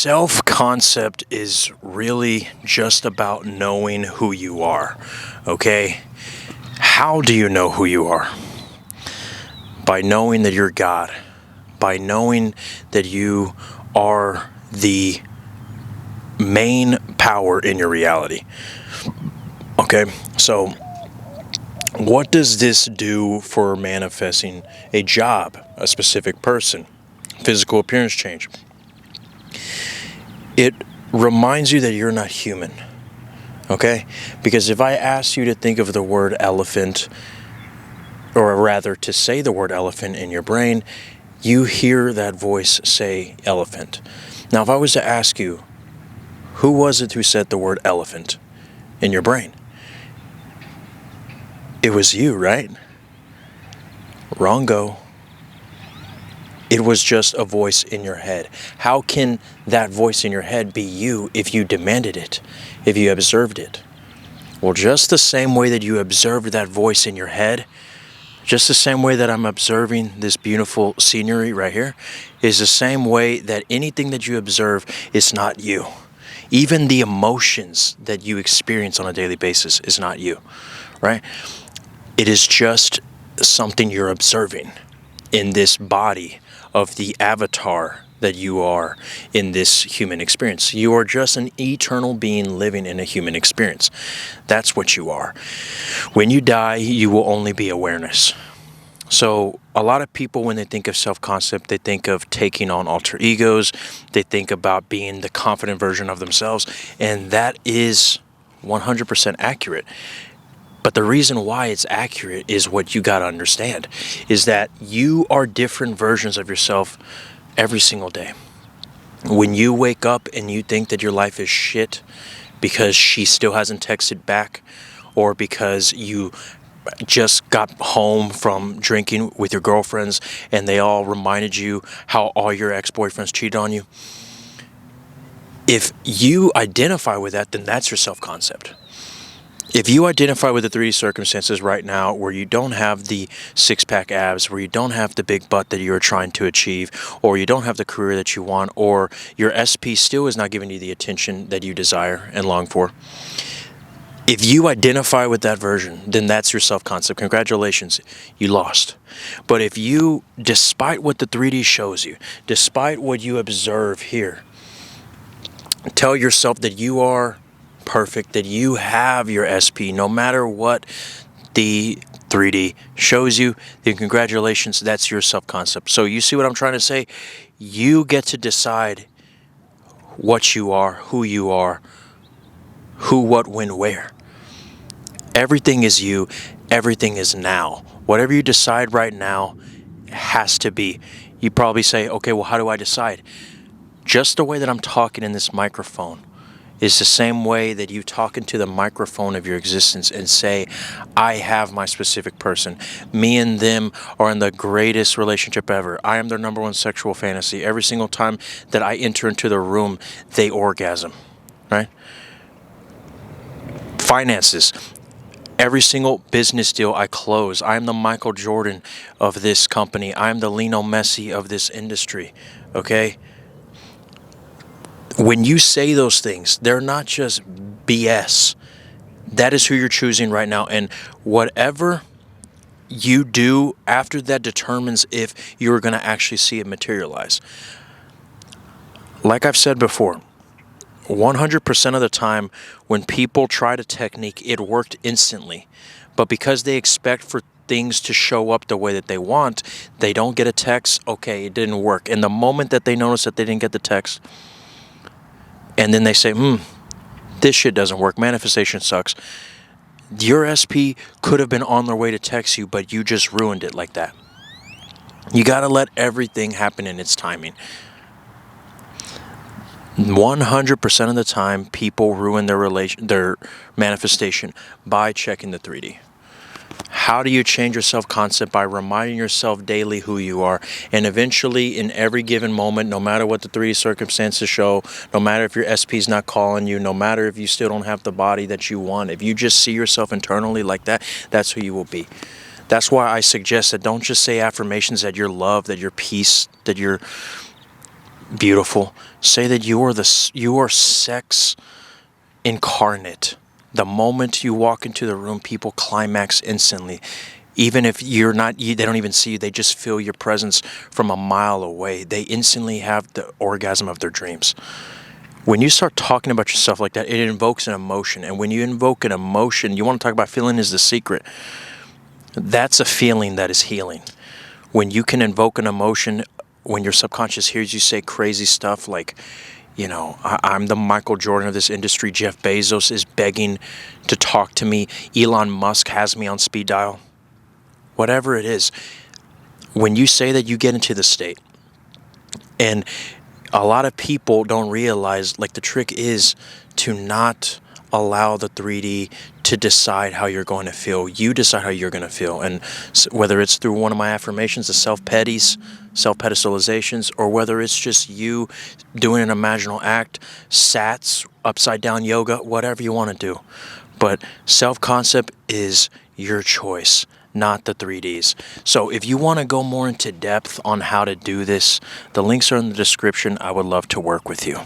Self-concept is really just about knowing who you are, okay? How do you know who you are? By knowing that you're God, by knowing that you are the main power in your reality, okay? So, what does this do for manifesting a job, a specific person, physical appearance change? It reminds you that you're not human, okay? Because if I ask you to think of the word elephant, or rather to say the word elephant in your brain, you hear that voice say elephant. Now, if I was to ask you, who was it who said the word elephant in your brain? It was you, right? Wrongo. It was just a voice in your head. How can that voice in your head be you if you demanded it, if you observed it? Well, just the same way that you observed that voice in your head, just the same way that I'm observing this beautiful scenery right here, is the same way that anything that you observe is not you. Even the emotions that you experience on a daily basis is not you, right? It is just something you're observing in this body of the avatar that you are in this human experience. You are just an eternal being living in a human experience. That's what you are. When you die, you will only be awareness. So a lot of people, when they think of self-concept, they think of taking on alter egos. They think about being the confident version of themselves. And that is 100% accurate. But the reason why it's accurate is what you got to understand, is that you are different versions of yourself every single day. When you wake up and you think that your life is shit because she still hasn't texted back, or because you just got home from drinking with your girlfriends and they all reminded you how all your ex-boyfriends cheated on you, if you identify with that, then that's your self-concept. If you identify with the 3D circumstances right now where you don't have the six-pack abs, where you don't have the big butt that you're trying to achieve, or you don't have the career that you want, or your SP still is not giving you the attention that you desire and long for, if you identify with that version, then that's your self-concept. Congratulations, you lost. But if you, despite what the 3D shows you, despite what you observe here, tell yourself that you are perfect, that you have your SP, no matter what the 3D shows you, then congratulations, that's your self-concept. So you see what I'm trying to say? You get to decide what you are, who, what, when, where. Everything is you. Everything is now. Whatever you decide right now has to be. You probably say, okay, well, how do I decide? Just the way that I'm talking in this microphone is the same way that you talk into the microphone of your existence and say, I have my specific person. Me and them are in the greatest relationship ever. I am their number one sexual fantasy. Every single time that I enter into the room, they orgasm, right? Finances. Every single business deal I close, I'm the Michael Jordan of this company. I'm the Lionel Messi of this industry, okay? When you say those things, they're not just BS. That is who you're choosing right now. And whatever you do after that determines if you're going to actually see it materialize. Like I've said before, 100% of the time when people tried a technique, it worked instantly. But because they expect for things to show up the way that they want, they don't get a text, okay, it didn't work. And the moment that they notice that they didn't get the text, and then they say, this shit doesn't work. Manifestation sucks. Your SP could have been on their way to text you, but you just ruined it like that. You got to let everything happen in its timing. 100% of the time, people ruin their manifestation by checking the 3D. How do you change your self-concept? By reminding yourself daily who you are. And eventually, in every given moment, no matter what the 3D circumstances show, no matter if your SP is not calling you, no matter if you still don't have the body that you want, if you just see yourself internally like that, that's who you will be. That's why I suggest that don't just say affirmations that you're loved, that you're peace, that you're Beautiful. Say that you are sex incarnate. The moment you walk into the room, people climax instantly. Even if you're not, they don't even see you. They just feel your presence from a mile away. They instantly have the orgasm of their dreams. When you start talking about yourself like that, it invokes an emotion. And when you invoke an emotion, you want to talk about feeling is the secret. That's a feeling that is healing. When you can invoke an emotion, when your subconscious hears you say crazy stuff like, I'm the Michael Jordan of this industry. Jeff Bezos is begging to talk to me. Elon Musk has me on speed dial. Whatever it is, when you say that, you get into the state. And a lot of people don't realize, like, the trick is to not allow the 3D to decide how you're going to feel. You decide how you're going to feel. And whether it's through one of my affirmations, the self-pedestalizations, or whether it's just you doing an imaginal act, sats, upside down yoga, whatever you want to do. But self-concept is your choice, not the 3Ds. So if you want to go more into depth on how to do this, the links are in the description. I would love to work with you.